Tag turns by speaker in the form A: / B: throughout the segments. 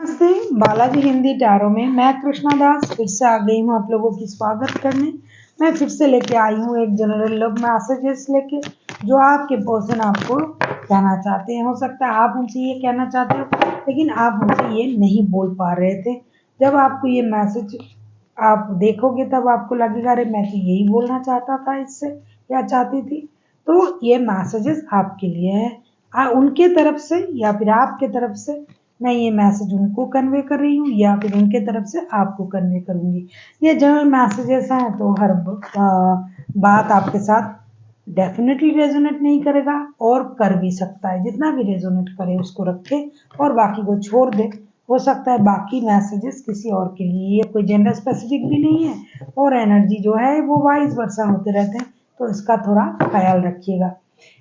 A: नमस्ते, बालाजी हिंदी टैरो में मैं कृष्णा दास फिर से आ गई हूँ आप लोगों की स्वागत करने। मैं फिर से लेके आई हूँ एक जनरल लव मैसेजेस लेके, जो आपके पर्सन आपको कहना चाहते हैं। हो सकता है आप उनसे ये कहना चाहते हो लेकिन आप उनसे ये नहीं बोल पा रहे थे। जब आपको ये मैसेज आप देखोगे तब आपको लगेगा अरे मैं तो यही बोलना चाहता था इससे या चाहती थी। तो ये मैसेजेस आपके लिए है, उनके तरफ से या फिर आपके तरफ से। मैं ये मैसेज उनको कन्वे कर रही हूँ या फिर उनके तरफ से आपको कन्वे करूँगी। ये जनरल मैसेजेस हैं तो हर बात आपके साथ डेफिनेटली रेजोनेट नहीं करेगा और कर भी सकता है। जितना भी रेजोनेट करे उसको रखे और बाकी को छोड़ दे। हो सकता है बाकी मैसेजेस किसी और के लिए, ये कोई जेंडर स्पेसिफिक भी नहीं है और एनर्जी जो है वो वाइस वर्सा होते रहते हैं, तो इसका थोड़ा ख्याल रखिएगा।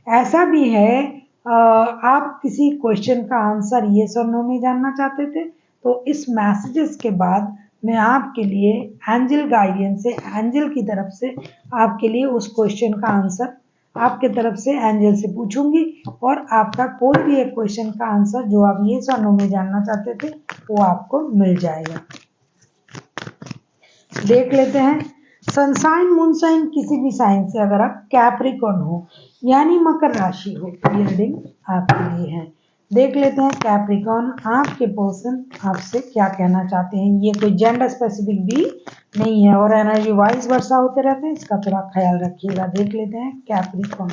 A: ऐसा भी है आप किसी क्वेश्चन का आंसर येस और नो में जानना चाहते थे, तो इस मैसेजेस के बाद मैं आपके लिए एंजल गाइडेंस से, एंजल की तरफ से आपके लिए उस क्वेश्चन का आंसर आपके तरफ से एंजल से पूछूंगी और आपका कोई भी एक क्वेश्चन का आंसर जो आप येस और नो में जानना चाहते थे वो आपको मिल जाएगा। देख लेते हैं। सनसाइन मूनसाइन किसी भी साइन से अगर आप कैप्रिकॉर्न हो यानी मकर राशि हो, ये रीडिंग आपके लिए है। देख लेते हैं कैप्रिकॉर्न आपके पर्सन आपसे क्या कहना चाहते हैं। ये कोई जेंडर स्पेसिफिक भी नहीं है और एनर्जी वाइज वर्षा होते रहते हैं, इसका थोड़ा ख्याल रखिएगा। देख लेते हैं कैप्रिकॉर्न।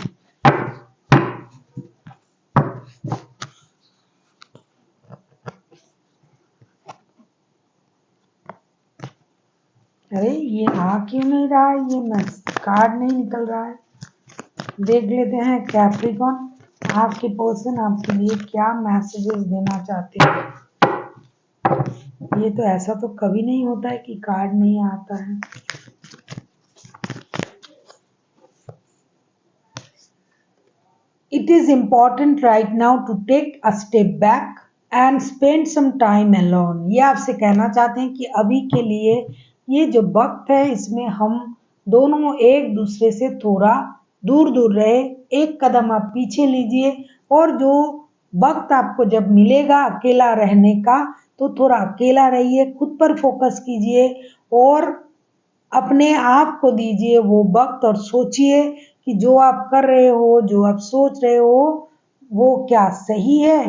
A: अरे ये आ क्यों नहीं रहा है, ये कार्ड नहीं निकल रहा है। देख लेते हैं कैप्रिकॉर्न आपके पर्सन आपके लिए क्या मैसेजेस देना चाहते हैं। ये तो ऐसा तो कभी नहीं होता है कि कार्ड नहीं आता है। It is important right now to take a step back and spend some time alone। ये आपसे कहना चाहते हैं कि अभी के लिए ये जो वक्त है इसमें हम दोनों एक दूसरे से थोड़ा दूर दूर रहे, एक कदम आप पीछे लीजिए और जो वक्त आपको जब मिलेगा अकेला रहने का तो थोड़ा अकेला रहिए, खुद पर फोकस कीजिए और अपने आप को दीजिए वो वक्त और सोचिए कि जो आप कर रहे हो, जो आप सोच रहे हो वो क्या सही है।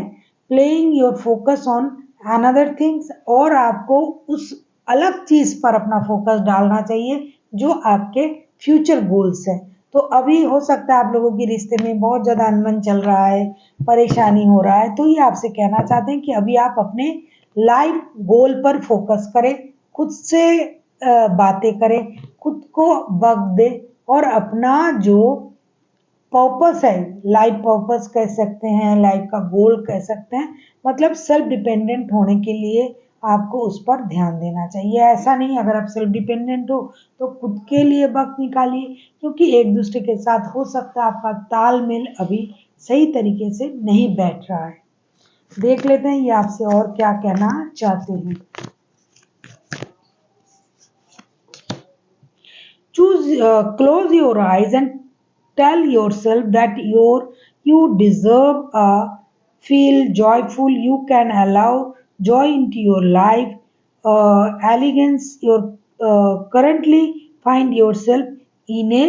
A: Playing your focus on another things, और आपको उस अलग चीज पर अपना फोकस डालना चाहिए जो आपके फ्यूचर गोल्स है। तो अभी हो सकता है आप लोगों के रिश्ते में बहुत ज्यादा अनबन चल रहा है, परेशानी हो रहा है, तो ये आपसे कहना चाहते हैं कि अभी आप अपने लाइफ गोल पर फोकस करें, खुद से बातें करें, खुद को वक्त दे और अपना जो पर्पस है, लाइफ पर्पस कह सकते हैं, लाइफ का गोल कह सकते हैं, मतलब सेल्फ डिपेंडेंट होने के लिए आपको उस पर ध्यान देना चाहिए। ऐसा नहीं अगर आप सेल्फ डिपेंडेंट हो तो खुद के लिए वक्त निकालिए, क्योंकि एक दूसरे के साथ हो सकता है आपका तालमेल अभी सही तरीके से नहीं बैठ रहा है। देख लेते हैं ये आपसे और क्या कहना चाहते हैं। Close your eyes and tell yourself that you deserve a feel joyful. You can allow joy into your life. Elegance. Your currently find yourself in a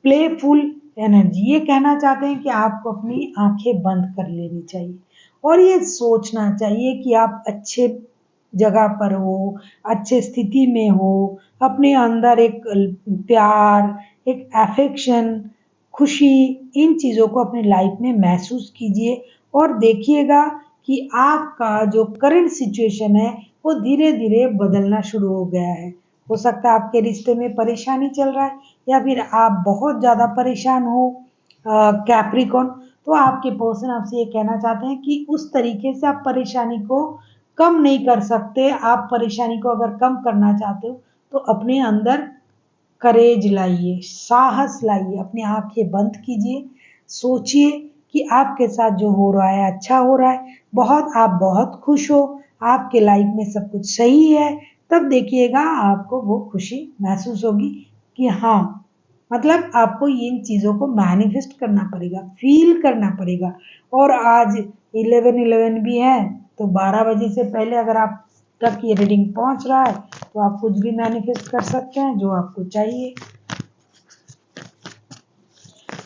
A: playful energy. ये कहना चाहते हैं कि आपको अपनी आंखें बंद कर लेनी चाहिए और ये सोचना चाहिए कि आप अच्छे जगह पर हो, अच्छे स्थिति में हो, अपने अंदर एक प्यार, एक अफेक्शन, खुशी, इन चीज़ों को अपनी लाइफ में महसूस कीजिए और देखिएगा कि आपका जो करंट सिचुएशन है वो धीरे धीरे बदलना शुरू हो गया है। हो सकता है आपके रिश्ते में परेशानी चल रहा है या फिर आप बहुत ज़्यादा परेशान हो कैप्रिकॉर्न, तो आपके पर्सन आपसे ये कहना चाहते हैं कि उस तरीके से आप परेशानी को कम नहीं कर सकते। आप परेशानी को अगर कम करना चाहते हो तो अपने अंदर करेज लाइए, साहस लाइए, अपनी आंखें बंद कीजिए, सोचिए कि आपके साथ जो हो रहा है अच्छा हो रहा है, आप बहुत खुश हो, आपके लाइफ में सब कुछ सही है, तब देखिएगा आपको वो खुशी महसूस होगी कि हाँ, मतलब आपको इन चीज़ों को मैनिफेस्ट करना पड़ेगा, फील करना पड़ेगा। और आज 11/11 भी है तो 12 बजे से पहले अगर आप तक ये रीडिंग पहुंच रहा है तो आप कुछ भी मैनिफेस्ट कर सकते हैं जो आपको चाहिए।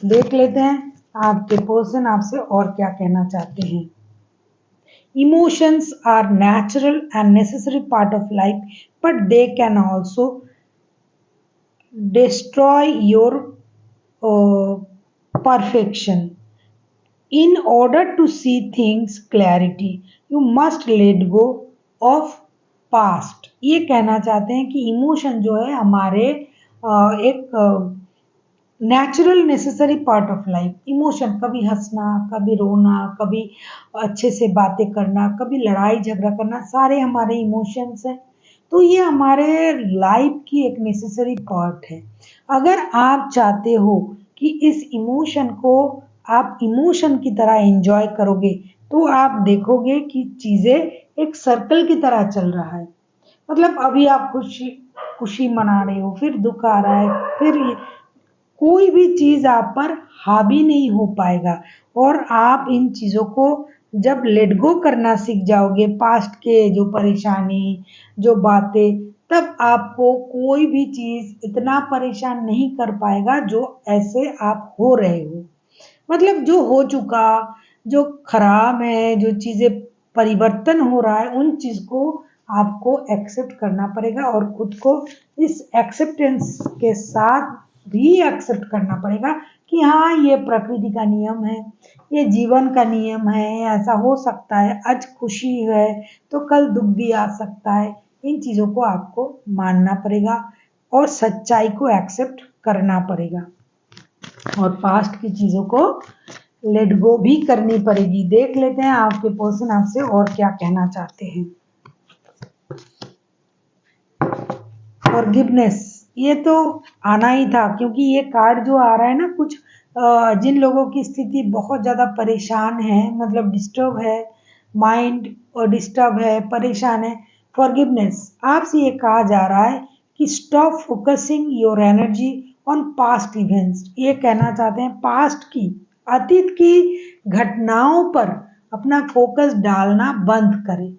A: देख लेते हैं आपके पर्सन आपसे और क्या कहना चाहते हैं। Emotions are natural and necessary part of life, but they can also destroy your perfection. In order to see things clarity, you must let go of past. ये कहना चाहते हैं कि इमोशन जो है हमारे एक natural necessary part of life. Emotion, कभी हंसना, कभी रोना, कभी अच्छे से बातें करना, कभी लड़ाई झगड़ा करना, सारे हमारे इमोशंस हैं। तो ये हमारे लाइफ की एक नेसेसरी पार्ट है। अगर आप चाहते हो कि इस इमोशन को आप इमोशन की तरह एंजॉय करोगे तो आप देखोगे कि चीज़ें एक सर्कल की तरह चल रहा है। मतलब अभी आप खुशी खुशी मना रहे हो, फिर दुख आ रहा है, फिर कोई भी चीज़ आप पर हावी नहीं हो पाएगा। और आप इन चीज़ों को जब लेट गो करना सीख जाओगे, पास्ट के जो परेशानी, जो बातें, तब आपको कोई भी चीज़ इतना परेशान नहीं कर पाएगा जो ऐसे आप हो रहे हो। मतलब जो हो चुका, जो खराब है, जो चीज़ें परिवर्तन हो रहा है, उन चीज़ को आपको एक्सेप्ट करना पड़ेगा और खुद को इस एक्सेप्टेंस के साथ भी एक्सेप्ट करना पड़ेगा कि हाँ, ये प्रकृति का नियम है, ये जीवन का नियम है, ऐसा हो सकता है। आज खुशी है तो कल दुख भी आ सकता है। इन चीज़ों को आपको मानना पड़ेगा और सच्चाई को एक्सेप्ट करना पड़ेगा और पास्ट की चीज़ों को लेट गो भी करनी पड़ेगी। देख लेते हैं आपके पर्सन आपसे और क्या कहना चाहते हैं। फॉरगिवनेस, ये तो आना ही था क्योंकि ये कार्ड जो आ रहा है ना, कुछ जिन लोगों की स्थिति बहुत ज़्यादा परेशान है, मतलब डिस्टर्ब है, माइंड और डिस्टर्ब है, परेशान है। फॉरगिवनेस, आपसे ये कहा जा रहा है कि stop focusing your energy on past events. ये कहना चाहते हैं पास्ट की, अतीत की घटनाओं पर अपना फोकस डालना बंद करें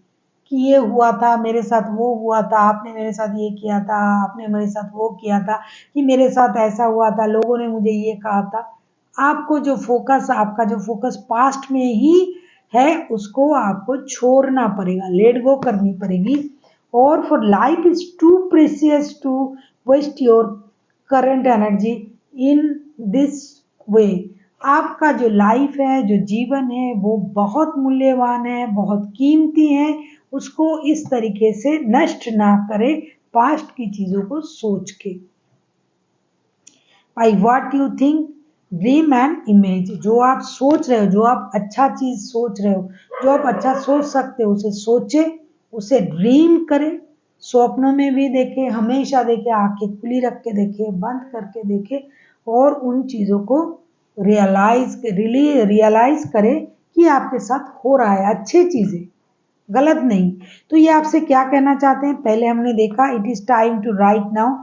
A: कि ये हुआ था मेरे साथ, वो हुआ था, आपने मेरे साथ ये किया था, आपने मेरे साथ वो किया था, कि मेरे साथ ऐसा हुआ था, लोगों ने मुझे ये कहा था। आपको जो फोकस, आपका जो फोकस पास्ट में ही है उसको आपको छोड़ना पड़ेगा, लेट गो करनी पड़ेगी। और for life is too precious to waste your current energy in this way. आपका जो लाइफ है, जो जीवन है, वो बहुत मूल्यवान है, बहुत कीमती है। उसको इस तरीके से नष्ट ना करें पास्ट की चीज़ों को सोच के। By what you think dream and image, जो आप सोच रहे हो, जो आप अच्छा चीज़ सोच रहे हो, जो आप अच्छा सोच सकते हो, उसे सोचे, उसे ड्रीम करें, स्वप्नों में भी देखें, हमेशा देखें, आंखें खुली रख के देखें, बंद करके देखें और उन चीज़ों को रियलाइज करें कि आपके साथ हो रहा है अच्छी चीज़ें, गलत नहीं। तो ये आपसे क्या कहना चाहते हैं, पहले हमने देखा it is time to right now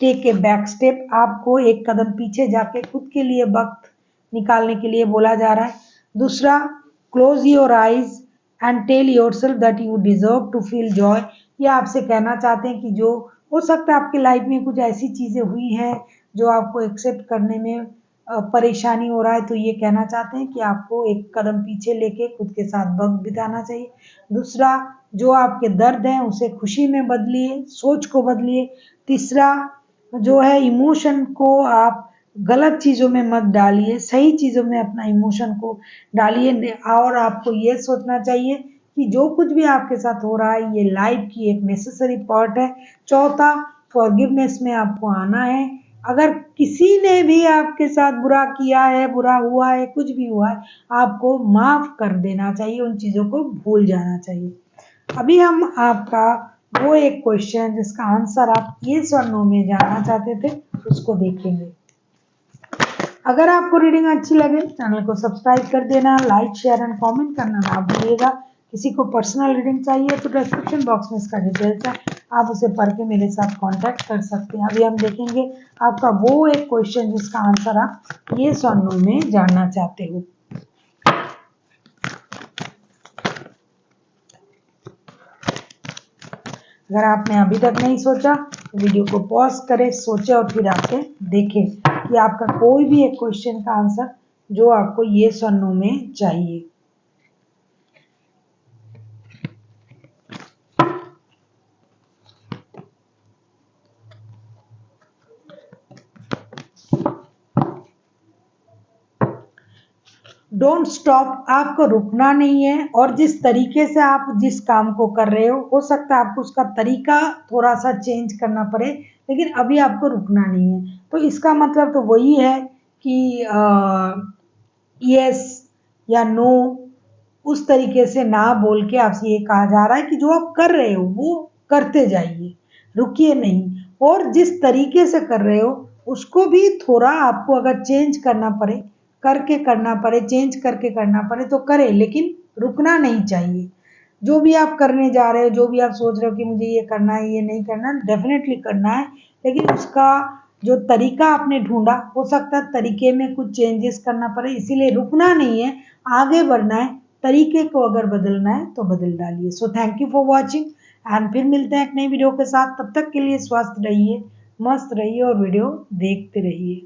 A: take a back step. आपको एक कदम पीछे जाके खुद के लिए वक्त निकालने के लिए बोला जा रहा है। दूसरा, close your eyes and tell your self that you deserve to feel joy. ये आपसे कहना चाहते हैं कि जो हो सकता है आपकी लाइफ में कुछ ऐसी चीज़ें हुई हैं जो आपको एक्सेप्ट करने में परेशानी हो रहा है, तो ये कहना चाहते हैं कि आपको एक कदम पीछे लेके खुद के साथ वक्त बिताना चाहिए। दूसरा, जो आपके दर्द हैं उसे खुशी में बदलिए, सोच को बदलिए। तीसरा जो है, इमोशन को आप गलत चीज़ों में मत डालिए, सही चीज़ों में अपना इमोशन को डालिए। और आपको ये सोचना चाहिए कि जो कुछ भी आपके साथ हो रहा है ये लाइफ की एक नेसेसरी पार्ट है। चौथा, फॉरगिवनेस में आपको आना है। अगर किसी ने भी आपके साथ बुरा किया है, बुरा हुआ है, कुछ भी हुआ है, आपको माफ़ कर देना चाहिए, उन चीज़ों को भूल जाना चाहिए। अभी हम आपका वो एक क्वेश्चन जिसका आंसर आप येस और नो में जानना चाहते थे उसको देखेंगे। अगर आपको रीडिंग अच्छी लगे चैनल को सब्सक्राइब कर देना, लाइक शेयर एंड कमेंट करना ना भूलिएगा। किसी को पर्सनल रीडिंग चाहिए तो डिस्क्रिप्शन बॉक्स में इसका डिटेल्स है, आप उसे पढ़ के मेरे साथ कांटेक्ट कर सकते हैं। अभी हम देखेंगे आपका वो एक क्वेश्चन जिसका आंसर आप येस और नो में जानना चाहते हो। अगर आपने अभी तक नहीं सोचा तो वीडियो को पॉज करें, सोचें और फिर आके देखें कि आपका कोई भी एक क्वेश्चन का आंसर जो आपको येस और नो में चाहिए। डोंट स्टॉप, आपको रुकना नहीं है। और जिस तरीके से आप जिस काम को कर रहे हो सकता है आपको उसका तरीका थोड़ा सा चेंज करना पड़े, लेकिन अभी आपको रुकना नहीं है। तो इसका मतलब तो वही है कि यस या नो उस तरीके से ना बोल के आपसे ये कहा जा रहा है कि जो आप कर रहे हो वो करते जाइए, रुकिए नहीं। और जिस तरीके से कर रहे हो उसको भी थोड़ा आपको अगर चेंज करना पड़े, करके करना पड़े, चेंज करके करना पड़े तो करें, लेकिन रुकना नहीं चाहिए। जो भी आप करने जा रहे हो, जो भी आप सोच रहे हो कि मुझे ये करना है, ये नहीं करना, डेफिनेटली करना है, लेकिन उसका जो तरीका आपने ढूंढा हो सकता है तरीके में कुछ चेंजेस करना पड़े, इसीलिए रुकना नहीं है, आगे बढ़ना है। तरीके को अगर बदलना है तो बदल डालिए। So thank you for watching and फिर मिलते हैं एक नई वीडियो के साथ। तब तक के लिए स्वस्थ रहिए, मस्त रहिए और वीडियो देखते रहिए।